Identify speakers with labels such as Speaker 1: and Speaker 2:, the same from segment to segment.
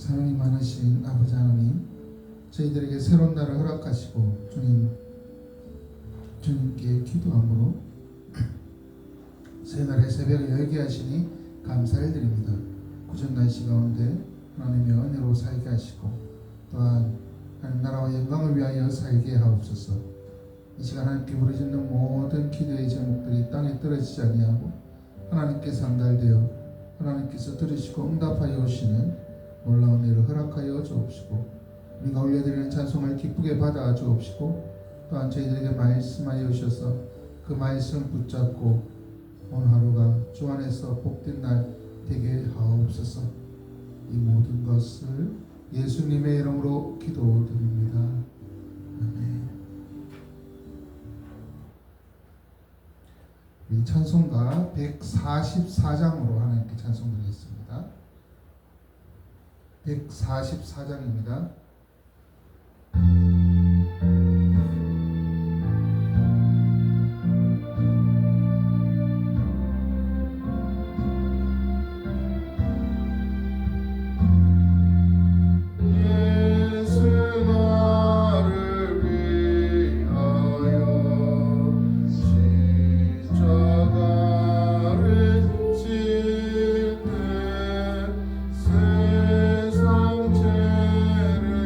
Speaker 1: 사랑이 많으신 아버지 하나님, 저희들에게 새로운 날을 허락하시고 주님께 기도함으로 새날의 새벽을 열게 하시니 감사를 드립니다. 구전 날씨 가운데 하나님의 은혜로 살게 하시고 또한 하나님 나라와 영광을 위하여 살게 하옵소서. 이 시간 하나님께 부르짖는 모든 기도의 제목들이 땅에 떨어지지 아니하고 하나님께 상달되어 하나님께서 들으시고 응답하여 오시는 놀라운 일을 허락하여 주옵시고, 우리가 올려드리는 찬송을 기쁘게 받아 주옵시고, 또한 저희들에게 말씀하여 주셔서 그 말씀을 붙잡고 오늘 하루가 주 안에서 복된 날 되게 하옵소서. 이 모든 것을 예수님의 이름으로 기도드립니다. 아멘. 우리 찬송가 144장으로 하나님께 찬송드리겠습니다. 144장입니다.
Speaker 2: 세상 죄를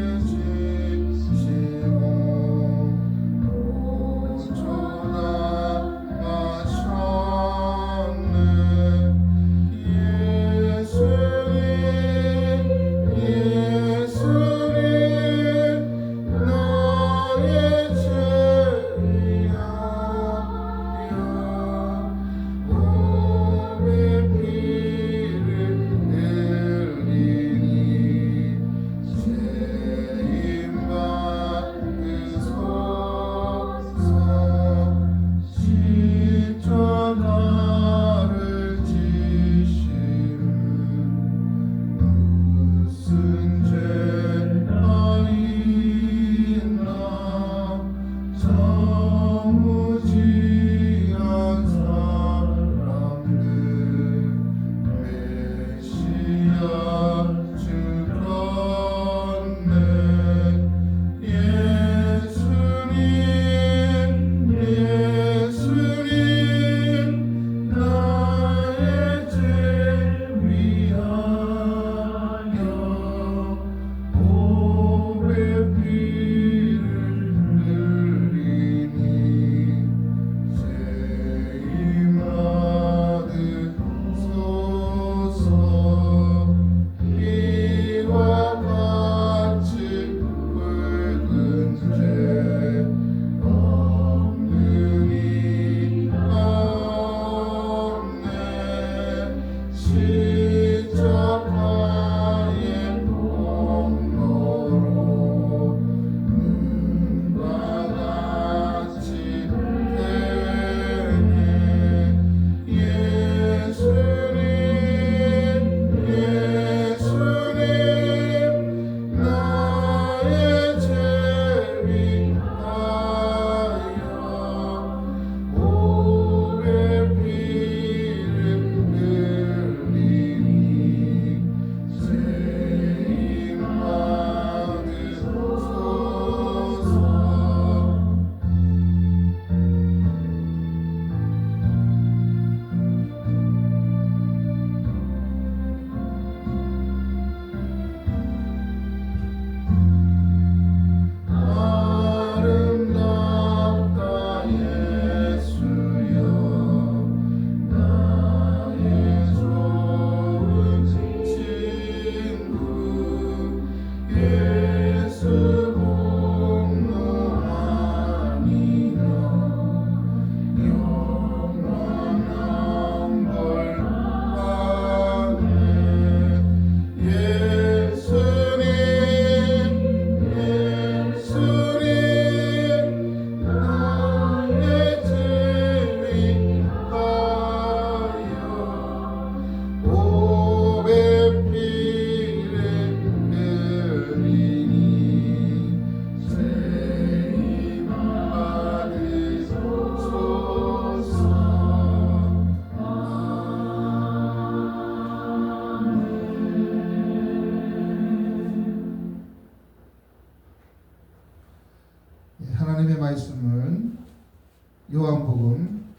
Speaker 1: 요한복음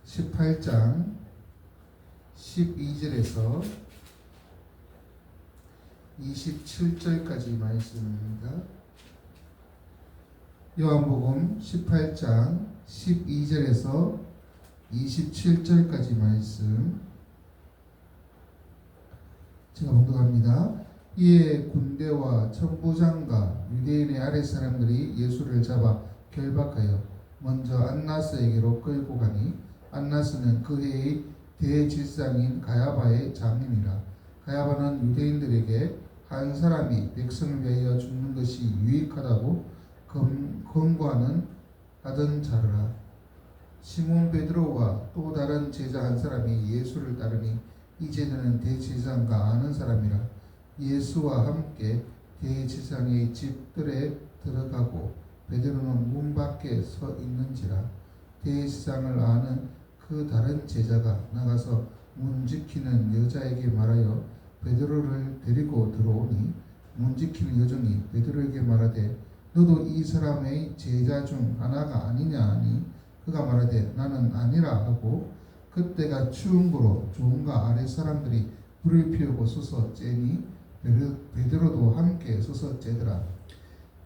Speaker 1: 18장 12절에서 27절까지 말씀입니다. 요한복음 18장 12절에서 27절까지 말씀 제가 봉독합니다. 이에 군대와 천부장과 유대인의 아랫사람들이 예수를 잡아 결박하여 먼저 안나스에게로 끌고 가니 안나스는 그 해의 대제사장인 가야바의 장인이라. 가야바는 유대인들에게 한 사람이 백성을 위하여 죽는 것이 유익하다고 권고하는 하던 자라. 시몬 베드로와 또 다른 제자 한 사람이 예수를 따르니 이제는 대제사장과 아는 사람이라. 예수와 함께 대제사장의 집들에 들어가고 베드로는 문 밖에 서 있는지라. 대제사장을 아는 그 다른 제자가 나가서 문 지키는 여자에게 말하여 베드로를 데리고 들어오니 문 지키는 여종이 베드로에게 말하되 너도 이 사람의 제자 중 하나가 아니냐 하니 그가 말하되 나는 아니라 하고 그때가 추운 거로 종과 아랫 사람들이 불을 피우고 서서 쬐니 베드로도 함께 서서 쬐더라.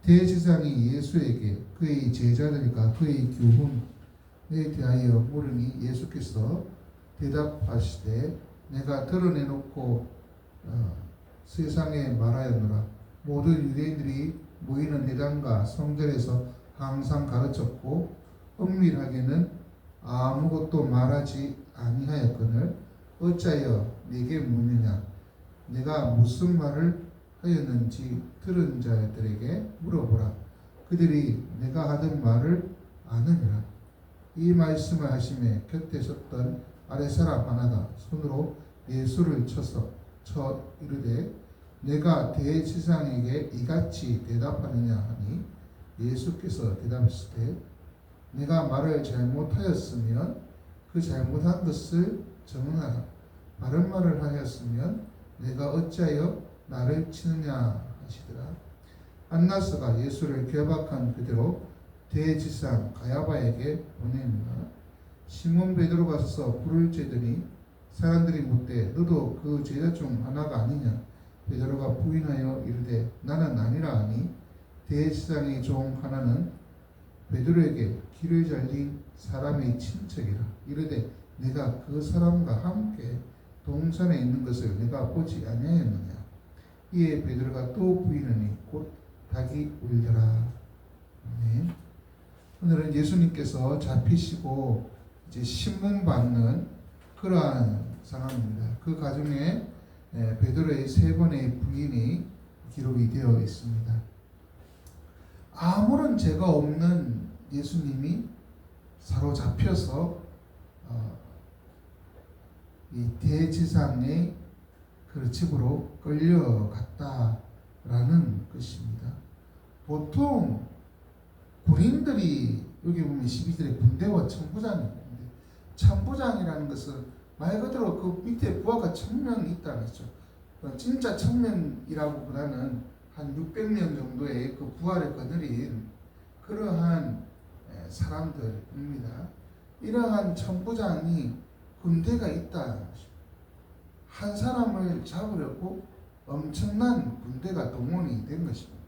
Speaker 1: 대제사장이 예수에게 그의 제자들과 그의 교훈에 대하여 물으니 예수께서 대답하시되 내가 드러내놓고 세상에 말하였노라. 모든 유대인들이 모이는 회당과 성전에서 항상 가르쳤고 은밀하게는 아무것도 말하지 아니하였거늘 어찌하여 내게 묻느냐. 내가 무슨 말을 하였는지 들은 자들에게 물어보라. 그들이 내가 하던 말을 아느니라. 이 말씀을 하심에 곁에 섰던 아랫사람 하나가 손으로 예수를 쳐 이르되 내가 대제사장에게 이같이 대답하느냐 하니 예수께서 대답하시되 내가 말을 잘못하였으면 그 잘못한 것을 정하라. 바른 말을 하였으면 내가 어찌하여 나를 치느냐 하시더라. 안나스가 예수를 결박한 그대로 대제사장 가야바에게 보냅니다. 시몬 베드로가 서서 불을 쬐더니 사람들이 묻되 너도 그 제자 중 하나가 아니냐. 베드로가 부인하여 이르되 나는 아니라 하니 대제사장의 종 하나는 베드로에게 길을 잘린 사람의 친척이라. 이르되 내가 그 사람과 함께 동산에 있는 것을 내가 보지 아니하였느냐. 이에 베드로가 또 부인하니 곧 닭이 울더라. 네. 오늘은 예수님께서 잡히시고 이제 신문받는 그러한 상황입니다. 그 가중에 베드로의 3번의 부인이 기록이 되어 있습니다. 아무런 죄가 없는 예수님이 사로잡혀서 이 대제사장의 그 집으로 끌려갔다라는 것입니다. 보통 군인들이 여기 보면 12절에 군대와 천부장이 있는데 천부장이라는 것은 말 그대로 그 밑에 부하가 1000명이 있다는 거죠. 진짜 1000명이라고 보다는 한 600명 정도의 그 부하를 거느린 그러한 사람들입니다. 이러한 천부장이 군대가 있다는 것입니다. 한 사람을 잡으려고 엄청난 군대가 동원이 된 것입니다.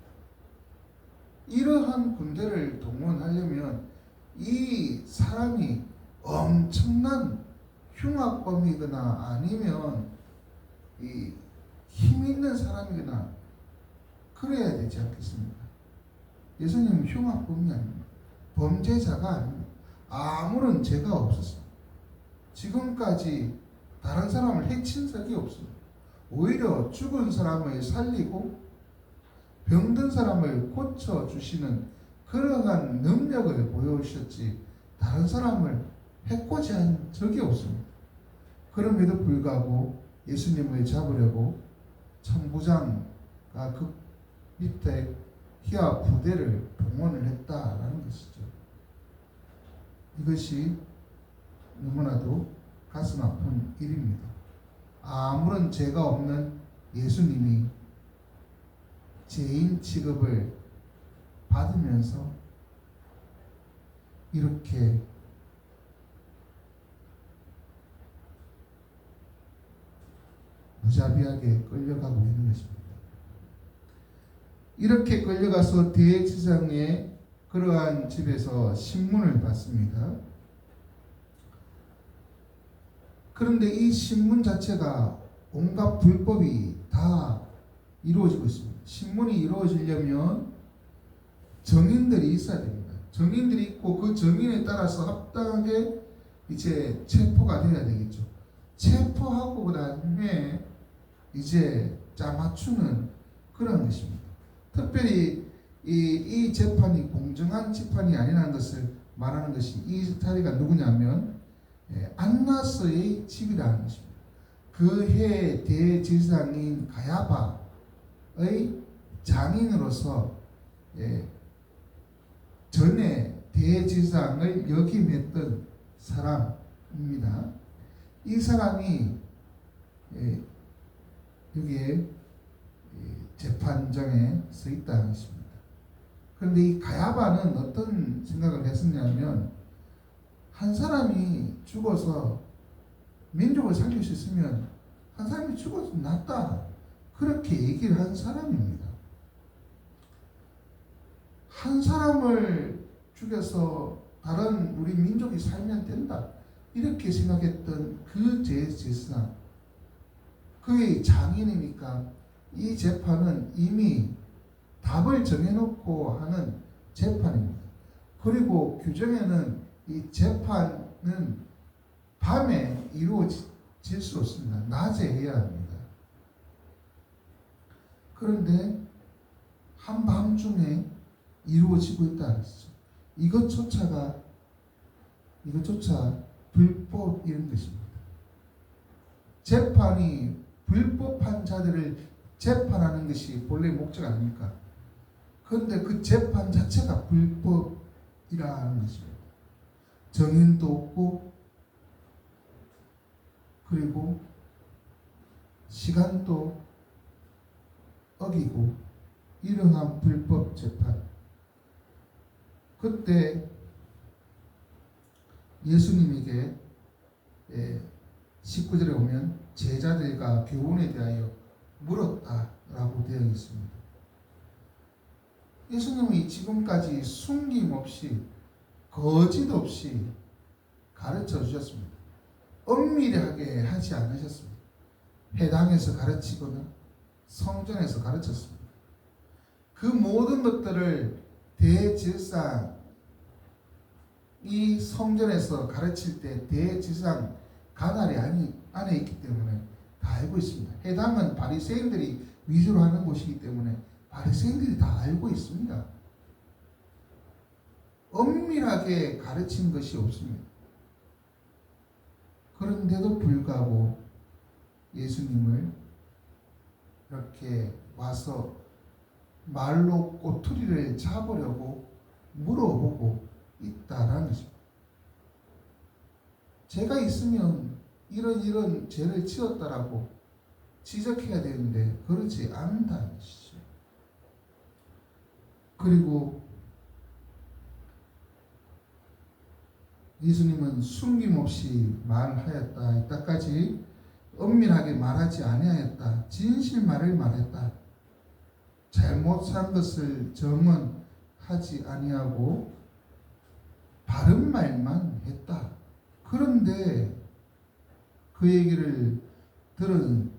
Speaker 1: 이러한 군대를 동원하려면 이 사람이 엄청난 흉악범이거나 아니면 이 힘 있는 사람이거나 그래야 되지 않겠습니까? 예수님은 흉악범이 아닙니다. 범죄자가 아닙니다. 아무런 죄가 없었습니다. 지금까지 다른 사람을 해친 적이 없습니다. 오히려 죽은 사람을 살리고 병든 사람을 고쳐주시는 그러한 능력을 보여주셨지 다른 사람을 해코지 한 적이 없습니다. 그럼에도 불구하고 예수님을 잡으려고 천부장과 그 밑에 희와 부대를 동원을 했다라는 것이죠. 이것이 너무나도 가슴 아픈 일입니다. 아무런 죄가 없는 예수님이 죄인 취급을 받으면서 이렇게 무자비하게 끌려가고 있는 것입니다. 이렇게 끌려가서 대제사장의 그러한 집에서 신문을 받습니다. 그런데 이 신문 자체가 온갖 불법이 다 이루어지고 있습니다. 신문이 이루어지려면 정인들이 있어야 됩니다. 정인들이 있고 그 정인에 따라서 합당하게 이제 체포가 돼야 되겠죠. 체포하고 그 다음에 이제 짜맞추는 그런 것입니다. 특별히 이 재판이 공정한 재판이 아니라는 것을 말하는 것이 이 자리가 누구냐면 안나스의 집이라는 것입니다. 그 해 대제사장인 가야바의 장인으로서 전에 대제사장을 역임했던 사람입니다. 이 사람이 여기에 재판장에 서 있다는 것입니다. 그런데 이 가야바는 어떤 생각을 했었냐면 한 사람이 죽어서 민족을 살릴 수 있으면 한 사람이 죽어서 낫다 그렇게 얘기를 한 사람입니다. 한 사람을 죽여서 다른 우리 민족이 살면 된다 이렇게 생각했던 그 제사장 그의 장인이니까 이 재판은 이미 답을 정해놓고 하는 재판입니다. 그리고 규정에는 이 재판은 밤에 이루어질 수 없습니다. 낮에 해야 합니다. 그런데 한밤중에 이루어지고 있다는 것이죠. 이것조차 불법인 것입니다. 재판이 불법한 자들을 재판하는 것이 본래 목적 아닙니까? 그런데 그 재판 자체가 불법이라는 것입니다. 정인도 없고 그리고 시간도 어기고 이러한 불법 재판. 그때 예수님에게 19절에 보면 제자들과 교훈에 대하여 물었다라고 되어 있습니다. 예수님이 지금까지 숨김없이 거짓 없이 가르쳐 주셨습니다. 엄밀하게 하지 않으셨습니다. 회당에서 가르치거나 성전에서 가르쳤습니다. 그 모든 것들을 대제사장이 성전에서 가르칠 때 대제사장 관할이 안에 있기 때문에 다 알고 있습니다. 회당은 바리새인들이 위주로 하는 곳이기 때문에 바리새인들이 다 알고 있습니다. 엄밀하게 가르친 것이 없습니다. 그런데도 불구하고 예수님을 이렇게 와서 말로 꼬투리를 잡으려고 물어보고 있다라는 것입니다. 제가 있으면 이런 죄를 지었다라고 지적해야 되는데 그렇지 않다는 것이죠. 그리고 예수님은 숨김없이 말하였다. 이때까지 은밀하게 말하지 아니하였다. 진실말을 말했다. 잘못한 것을 증언하지 아니하고 바른 말만 했다. 그런데 그 얘기를 들은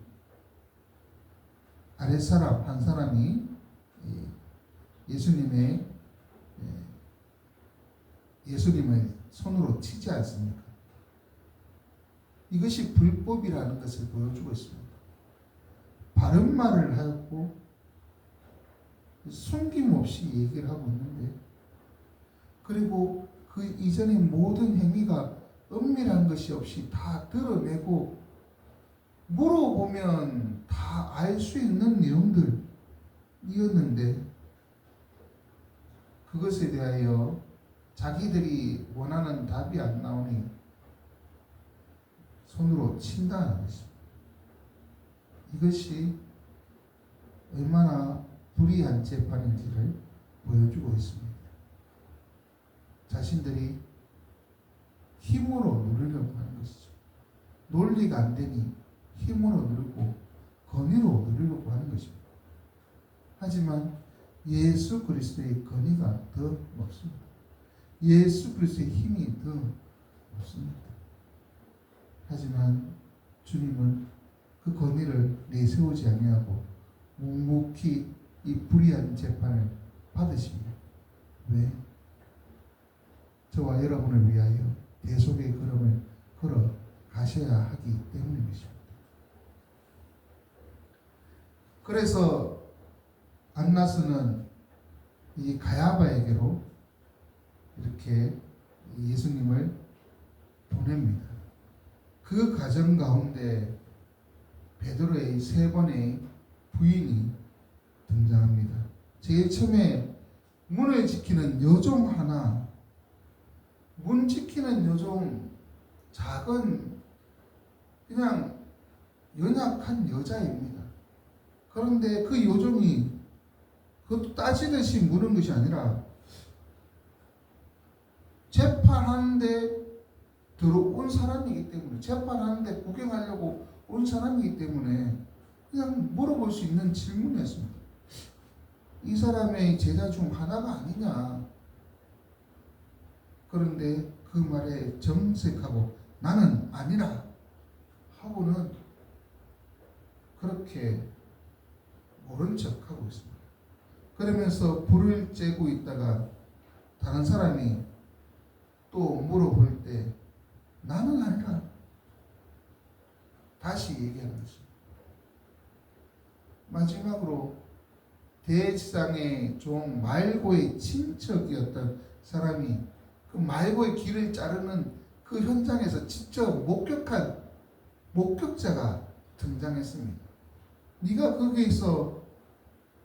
Speaker 1: 아랫사람 한 사람이 예수님을 손으로 치지 않습니까? 이것이 불법이라는 것을 보여주고 있습니다. 바른 말을 하고 숨김없이 얘기를 하고 있는데 그리고 그 이전의 모든 행위가 은밀한 것이 없이 다 드러내고 물어보면 다 알 수 있는 내용들이었는데 그것에 대하여 자기들이 원하는 답이 안 나오니 손으로 친다는 것입니다. 이것이 얼마나 불의한 재판인지를 보여주고 있습니다. 자신들이 힘으로 누리려고 하는 것이죠. 논리가 안 되니 힘으로 누르고 권위로 누리려고 하는 것입니다. 하지만 예수 그리스도의 권위가 더 높습니다. 예수 그리스도의 힘이 더 높습니다. 하지만 주님은 그 권위를 내세우지 아니하고 묵묵히 이 불의한 재판을 받으십니다. 왜? 저와 여러분을 위하여 대속의 걸음을 걸어 가셔야 하기 때문인 것입니다. 그래서 안나스는 이 가야바에게로 이렇게 예수님을 보냅니다. 그 과정 가운데 베드로의 세 번의 부인이 등장합니다. 제일 처음에 문을 지키는 여종 하나, 문 지키는 여종, 작은 그냥 연약한 여자입니다. 그런데 그 여종이 그것도 따지듯이 물은 것이 아니라 재판하는데 들어온 사람이기 때문에, 재판하는데 구경하려고 온 사람이기 때문에 그냥 물어볼 수 있는 질문이었습니다. 이 사람의 제자 중 하나가 아니냐. 그런데 그 말에 정색하고 나는 아니라 하고는 그렇게 모른 척하고 있습니다. 그러면서 불을 쬐고 있다가 다른 사람이 또 물어볼 때 나는 아니라 다시 얘기하는 것입니다. 마지막으로 대지상의 종 말고의 친척이었던 사람이 그 말고의 길을 자르는 그 현장에서 직접 목격한 목격자가 등장했습니다. 네가 거기에서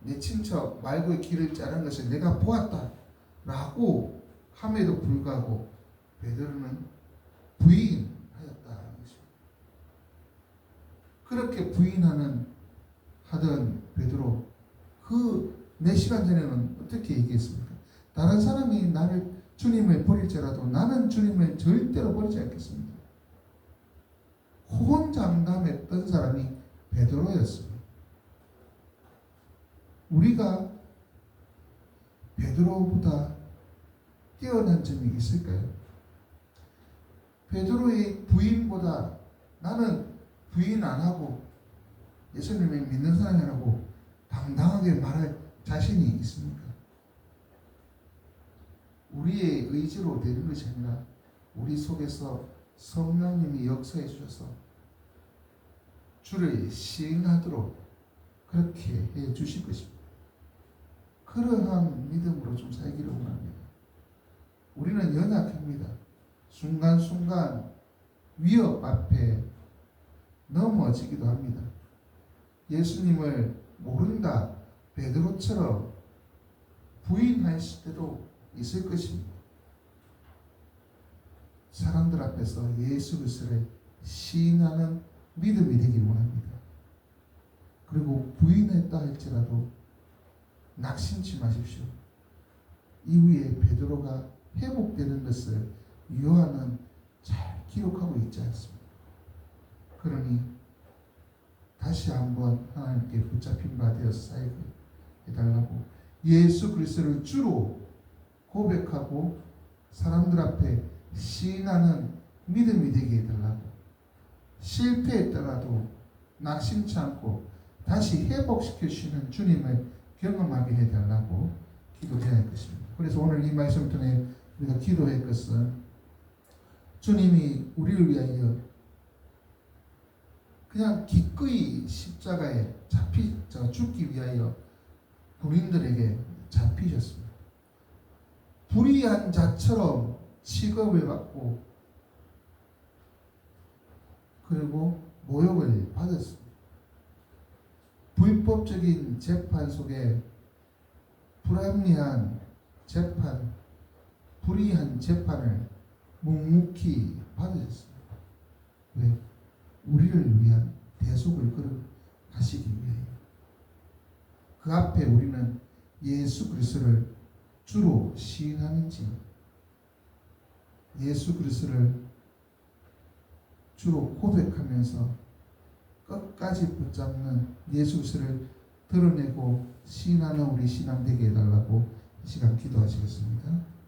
Speaker 1: 내 친척 말고의 길을 자른 것을 내가 보았다 라고 함에도 불구하고 베드로는 부인하였다는 것입니다. 그렇게 하던 베드로 그 몇 시간 전에는 어떻게 얘기했습니까? 다른 사람이 주님을 버릴지라도 나는 주님을 절대로 버리지 않겠습니다. 호언장담했던 사람이 베드로였습니다. 우리가 베드로보다 뛰어난 점이 있을까요? 베드로의 부인보다 나는 부인 안 하고 예수님을 믿는 사람이라고 당당하게 말할 자신이 있습니까? 우리의 의지로 되는 것이 아니라 우리 속에서 성령님이 역사해 주셔서 주를 시행하도록 그렇게 해 주실 것입니다. 그러한 믿음으로 좀 살기를 원합니다. 우리는 연약합니다. 순간순간 위협 앞에 넘어지기도 합니다. 예수님을 모른다 베드로처럼 부인하실 때도 있을 것입니다. 사람들 앞에서 예수 그리스도를 시인하는 믿음이 되길 원합니다. 그리고 부인했다 할지라도 낙심치 마십시오. 이후에 베드로가 회복되는 것을 요한은 잘 기록하고 있지 않습니다. 그러니 다시 한번 하나님께 붙잡힌 바 되어서 살게 해달라고 예수 그리스도를 주로 고백하고 사람들 앞에 시인하는 믿음이 되게 해달라고 실패했더라도 낙심치 않고 다시 회복시켜 주시는 주님을 경험하게 해달라고 기도해야 할 것입니다. 그래서 오늘 이 말씀을 통해 우리가 기도할 것은 주님이 우리를 위하여 그냥 기꺼이 십자가에 죽기 위하여 군인들에게 잡히셨습니다. 불의한 자처럼 취급을 받고 그리고 모욕을 받았습니다. 불법적인 재판 속에 불합리한 재판, 불의한 재판을 묵묵히 받으셨습니다. 왜? 우리를 위한 대속을 걸어 가시기 위하여. 그 앞에 우리는 예수 그리스도를 주로 시인하는지, 예수 그리스도를 주로 고백하면서 끝까지 붙잡는 예수 그리스도를 드러내고 시인하는 우리 신앙 되게 해달라고 이 시간 기도하시겠습니다.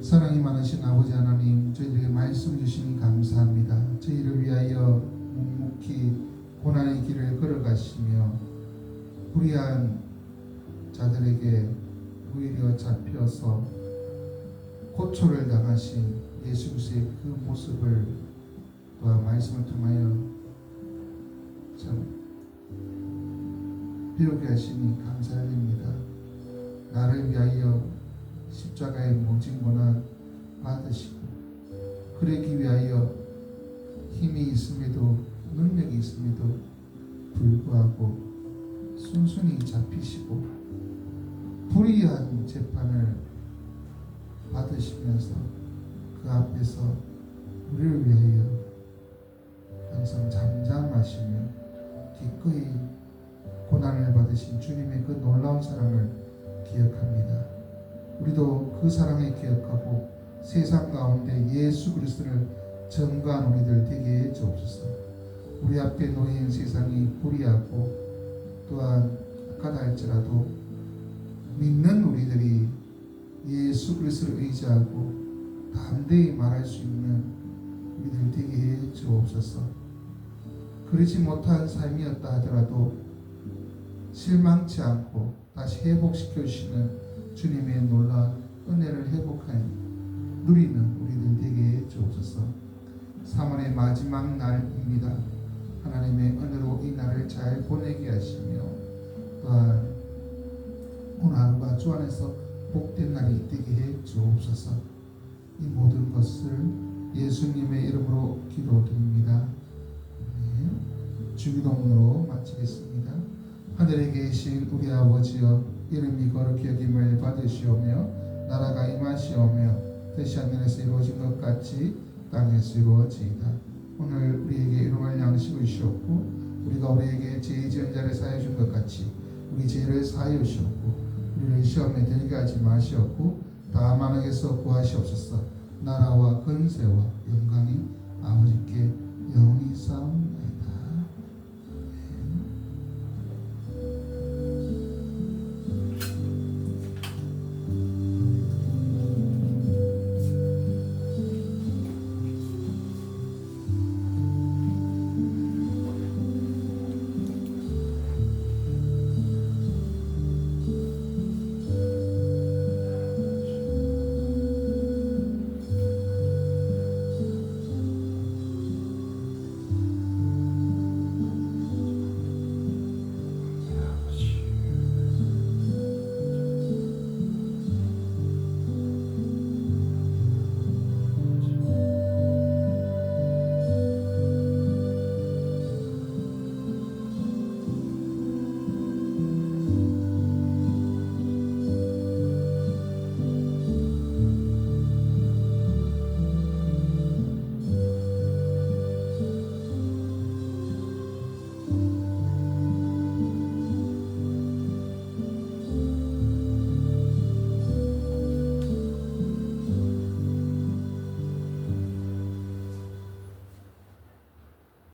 Speaker 1: 사랑이 많으신 아버지 하나님, 저희들에게 말씀 주시니 감사합니다. 저희를 위하여 묵묵히 고난의 길을 걸어가시며 불의한 자들에게 오히려 잡혀서 고초를 당하신 예수 그리스도의 그 모습을 또한 말씀을 통하여 참 배우게 하시니 감사드립니다. 나를 위하여 십자가의 모진 고난 받으시고 그러기 위하여 힘이 있음에도 능력이 있음에도 불구하고 순순히 잡히시고 불의한 재판을 받으시면서 그 앞에서 우리를 위하여 항상 잠잠하시며 기꺼이 고난을 받으신 주님의 그 놀라운 사랑을 기억합니다. 우리도 그 사랑을 기억하고 세상 가운데 예수 그리스도를 전가한 우리들 되게 해 주옵소서. 우리 앞에 놓인 세상이 불의하고 또한 악하다 할지라도 믿는 우리들이 예수 그리스도를 의지하고 담대히 말할 수 있는 우리들 되게 해 주옵소서. 그러지 못한 삶이었다 하더라도 실망치 않고 다시 회복시켜 주시는 주님의 놀라운 은혜를 회복하여 누리는 우리들 되게 해 주옵소서. 3월의 마지막 날입니다. 하나님의 은혜로 이 날을 잘 보내게 하시며 또한 오늘 하루가 주 안에서 복된 날이 되게 해 주옵소서. 이 모든 것을 예수님의 이름으로 기도드립니다. 네. 주기도문으로 마치겠습니다. 하늘에 계신 우리 아버지여, 이름이 거룩히 여김을 받으시오며 나라가 임하시오며 뜻이 하늘에서 이루어진 것 같이 땅에서 이루어지이다. 오늘 우리에게 일용할 양식을 주시옵고 우리가 우리에게 죄 지은 자를 사하여 준 것 같이 우리 죄를 사하여 주시옵고 우리를 시험에 들게 하지 마시옵고 다만 악에서 구하시옵소서. 나라와 권세와 영광이